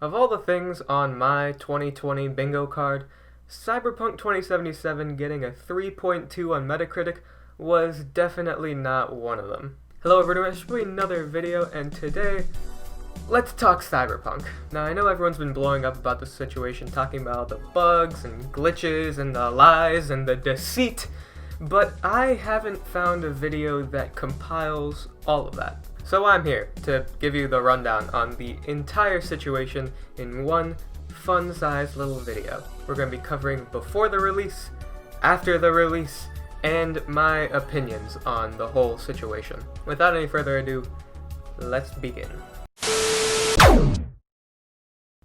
Of all the things on my 2020 bingo card, Cyberpunk 2077 getting a 3.2 on Metacritic was definitely not one of them. Hello everyone, it's another video, and today, let's talk Cyberpunk. Now I know everyone's been blowing up about the situation, talking about all the bugs and glitches and the lies and the deceit, but I haven't found a video that compiles all of that. So I'm here to give you the rundown on the entire situation in one fun-sized little video. We're going to be covering before the release, after the release, and my opinions on the whole situation. Without any further ado, let's begin.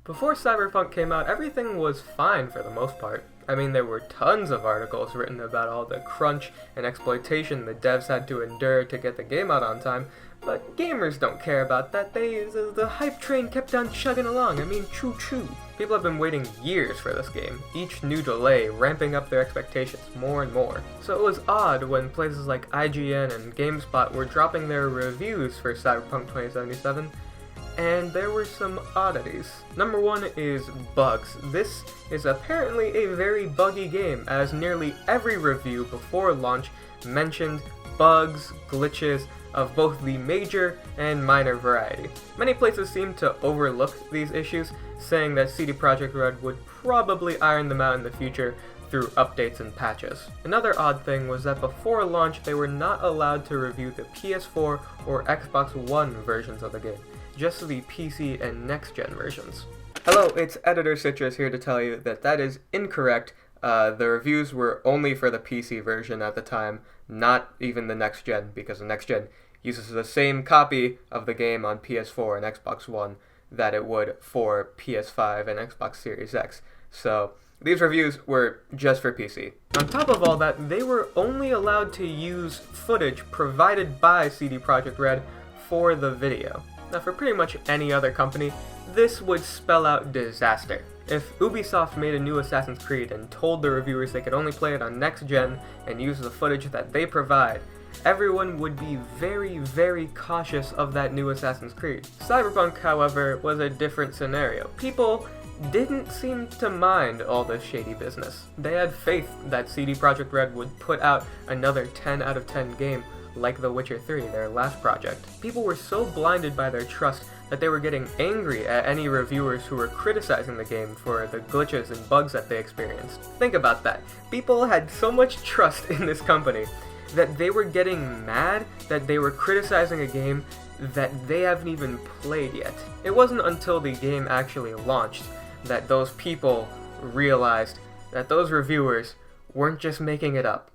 Before Cyberpunk came out, everything was fine for the most part. I mean, there were tons of articles written about all the crunch and exploitation the devs had to endure to get the game out on time, but gamers don't care about that. The hype train kept on chugging along. I mean, choo-choo. People have been waiting years for this game, each new delay ramping up their expectations more and more. So it was odd when places like IGN and GameSpot were dropping their reviews for Cyberpunk 2077, and there were some oddities. Number one is bugs. This is apparently a very buggy game, as nearly every review before launch mentioned bugs, glitches, of both the major and minor variety. Many places seem to overlook these issues, saying that CD Projekt Red would probably iron them out in the future through updates and patches. Another odd thing was that before launch they were not allowed to review the PS4 or Xbox One versions of the game, just the PC and next-gen versions. Hello, it's Editor Citrus here to tell you that that is incorrect. The reviews were only for the PC version at the time, not even the next gen, because the next gen uses the same copy of the game on PS4 and Xbox One that it would for PS5 and Xbox Series X. So these reviews were just for PC. On top of all that, they were only allowed to use footage provided by CD Projekt Red for the video. Now for pretty much any other company, this would spell out disaster. If Ubisoft made a new Assassin's Creed and told the reviewers they could only play it on next gen and use the footage that they provide, everyone would be very, very cautious of that new Assassin's Creed. Cyberpunk, however, was a different scenario. People didn't seem to mind all this shady business. They had faith that CD Projekt Red would put out another 10 out of 10 game like The Witcher 3, their last project. People were so blinded by their trust that they were getting angry at any reviewers who were criticizing the game for the glitches and bugs that they experienced. Think about that. People had so much trust in this company that they were getting mad that they were criticizing a game that they haven't even played yet. It wasn't until the game actually launched that those people realized that those reviewers weren't just making it up.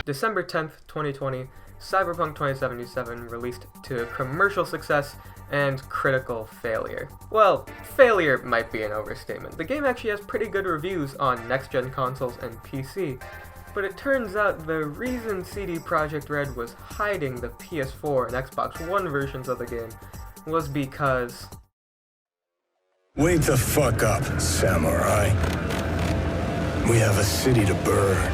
December 10th, 2020, Cyberpunk 2077 released to commercial success and critical failure. Well, failure might be an overstatement. The game actually has pretty good reviews on next-gen consoles and PC, but it turns out the reason CD Projekt Red was hiding the PS4 and Xbox One versions of the game was because... Wake the fuck up, samurai. We have a city to burn.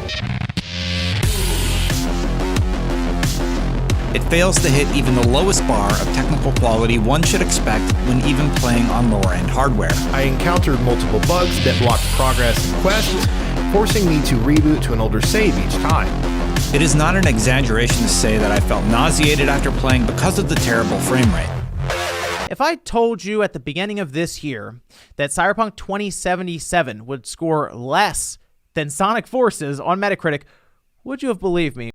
It fails to hit even the lowest bar of technical quality one should expect when even playing on lower-end hardware. I encountered multiple bugs that blocked progress and quests, forcing me to reboot to an older save each time. It is not an exaggeration to say that I felt nauseated after playing because of the terrible frame rate. If I told you at the beginning of this year that Cyberpunk 2077 would score less than Sonic Forces on Metacritic, would you have believed me?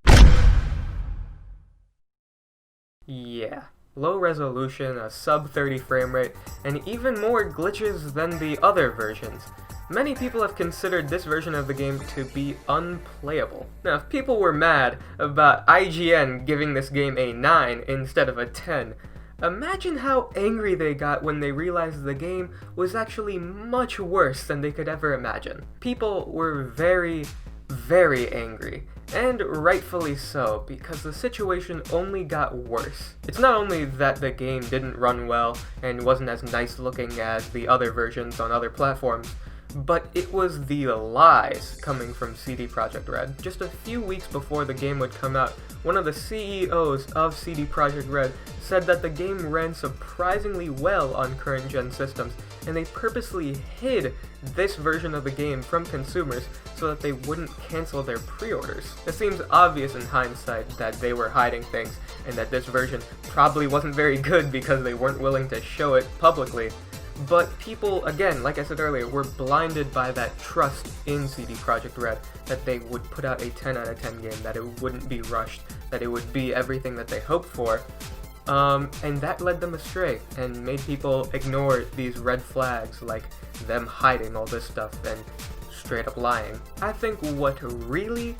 Yeah, low resolution, a sub-30 frame rate, and even more glitches than the other versions. Many people have considered this version of the game to be unplayable. Now, if people were mad about IGN giving this game a 9 instead of a 10, imagine how angry they got when they realized the game was actually much worse than they could ever imagine. People were very, very angry. And rightfully so, because the situation only got worse. It's not only that the game didn't run well and wasn't as nice looking as the other versions on other platforms, but it was the lies coming from CD Projekt Red. Just a few weeks before the game would come out, one of the CEOs of CD Projekt Red said that the game ran surprisingly well on current-gen systems, and they purposely hid this version of the game from consumers so that they wouldn't cancel their pre-orders. It seems obvious in hindsight that they were hiding things, and that this version probably wasn't very good because they weren't willing to show it publicly. But people, again, like I said earlier, were blinded by that trust in CD Projekt Red, that they would put out a 10 out of 10 game, that it wouldn't be rushed, that it would be everything that they hoped for. And that led them astray and made people ignore these red flags, like them hiding all this stuff and straight up lying. I think what really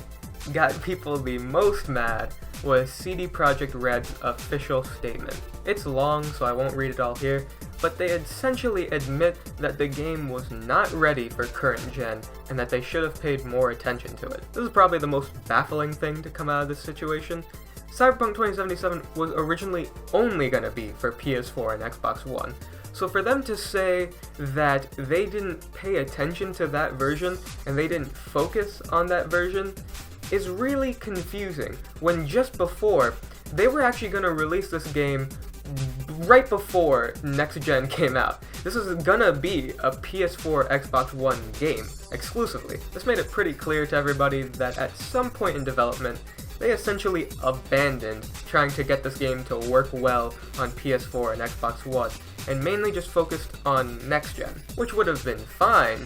got people the most mad was CD Projekt Red's official statement. It's long, so I won't read it all here, but they essentially admit that the game was not ready for current gen and that they should have paid more attention to it. This is probably the most baffling thing to come out of this situation. Cyberpunk 2077 was originally only going to be for PS4 and Xbox One, so for them to say that they didn't pay attention to that version and they didn't focus on that version is really confusing, when just before, they were actually going to release this game right before next gen came out. This is gonna be a PS4 Xbox One game, exclusively. This made it pretty clear to everybody that at some point in development, they essentially abandoned trying to get this game to work well on PS4 and Xbox One, and mainly just focused on next gen, which would have been fine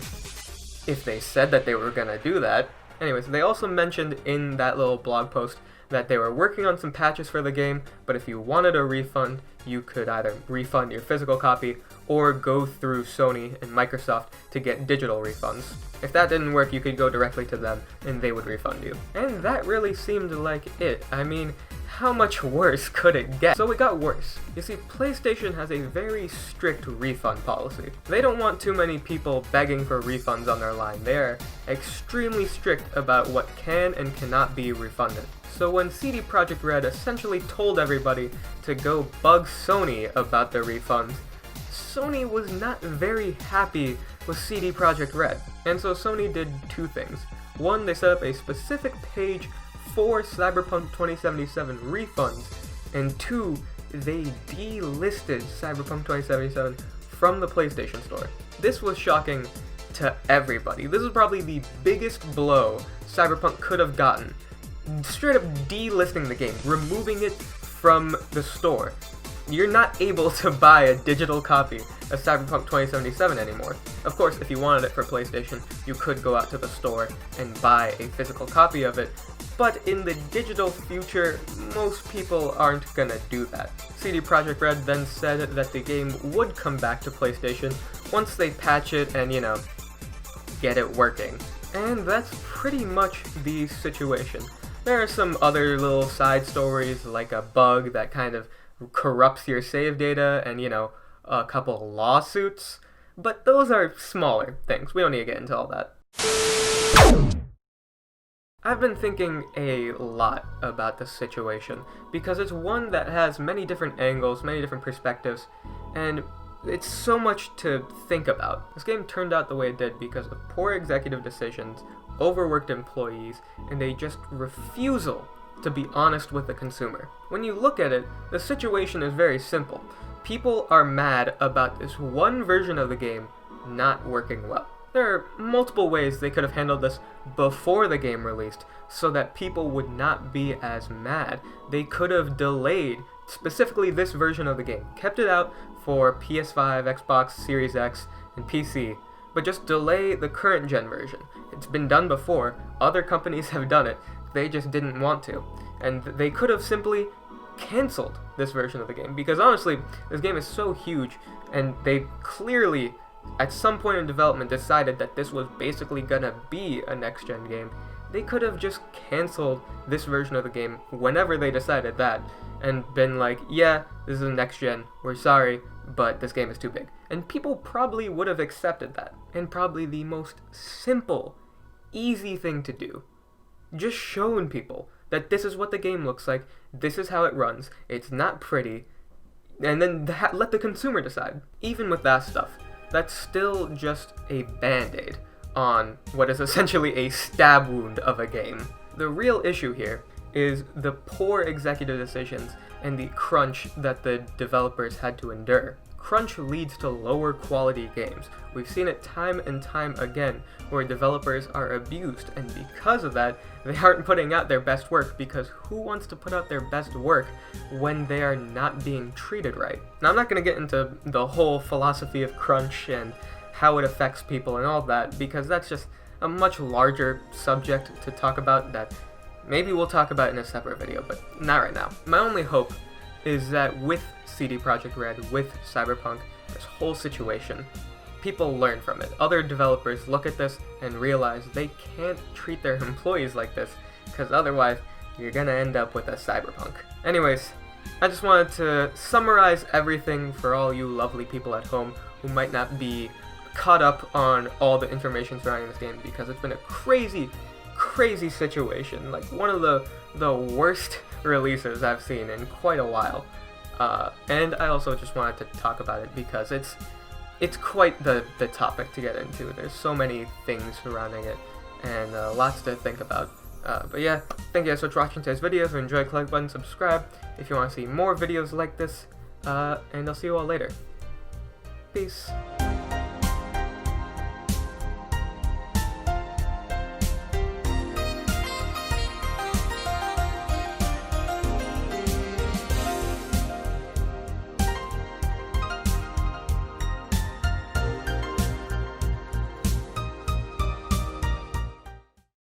if they said that they were gonna do that. Anyways, they also mentioned in that little blog post that they were working on some patches for the game, but if you wanted a refund, you could either refund your physical copy or go through Sony and Microsoft to get digital refunds. If that didn't work, you could go directly to them and they would refund you. And that really seemed like it. I mean, how much worse could it get? So it got worse. You see, PlayStation has a very strict refund policy. They don't want too many people begging for refunds on their line. They are extremely strict about what can and cannot be refunded. So when CD Projekt Red essentially told everybody to go bug Sony about their refunds, Sony was not very happy with CD Projekt Red. And so Sony did two things. One, they set up a specific page for Cyberpunk 2077 refunds, and two, they delisted Cyberpunk 2077 from the PlayStation Store. This was shocking to everybody. This is probably the biggest blow Cyberpunk could have gotten. Straight up delisting the game, removing it from the store. You're not able to buy a digital copy of Cyberpunk 2077 anymore. Of course, if you wanted it for PlayStation, you could go out to the store and buy a physical copy of it, but in the digital future, most people aren't gonna do that. CD Projekt Red then said that the game would come back to PlayStation once they patch it and, get it working. And that's pretty much the situation. There are some other little side stories, like a bug that kind of corrupts your save data and, a couple lawsuits, but those are smaller things. We don't need to get into all that. I've been thinking a lot about this situation because it's one that has many different angles, many different perspectives, and it's so much to think about. This game turned out the way it did because of poor executive decisions, overworked employees, and a just refusal to be honest with the consumer. When you look at it, the situation is very simple. People are mad about this one version of the game not working well. There are multiple ways they could have handled this before the game released so that people would not be as mad. They could have delayed specifically this version of the game, kept it out for PS5, Xbox Series X, and PC, but just delay the current gen version. It's been done before, other companies have done it, they just didn't want to. And they could have simply canceled this version of the game, because honestly, this game is so huge, and they clearly, at some point in development, decided that this was basically gonna be a next-gen game. They could have just canceled this version of the game whenever they decided that, and been like, yeah, this is a next-gen, we're sorry, but this game is too big. And people probably would have accepted that, and probably the most simple, easy thing to do. Just showing people that this is what the game looks like, this is how it runs, it's not pretty, and then let the consumer decide. Even with that stuff, that's still just a band-aid. on what is essentially a stab wound of a game. The real issue here is the poor executive decisions and the crunch that the developers had to endure. Crunch leads to lower quality games. We've seen it time and time again where developers are abused, and because of that, they aren't putting out their best work, because who wants to put out their best work when they are not being treated right? Now, I'm not going to get into the whole philosophy of crunch and how it affects people and all that, because that's just a much larger subject to talk about that maybe we'll talk about in a separate video, but not right now. My only hope is that with CD Projekt Red, with Cyberpunk, this whole situation, people learn from it. Other developers look at this and realize they can't treat their employees like this, because otherwise you're gonna end up with a Cyberpunk. Anyways, I just wanted to summarize everything for all you lovely people at home who might not be caught up on all the information surrounding this game, because it's been a crazy situation. Like, one of the worst releases I've seen in quite a while. And I also just wanted to talk about it because it's quite the topic to get into. There's so many things surrounding it, and lots to think about. But yeah, thank you guys so much for watching today's video. If you enjoyed, click button, subscribe if you want to see more videos like this, and I'll see you all later. Peace.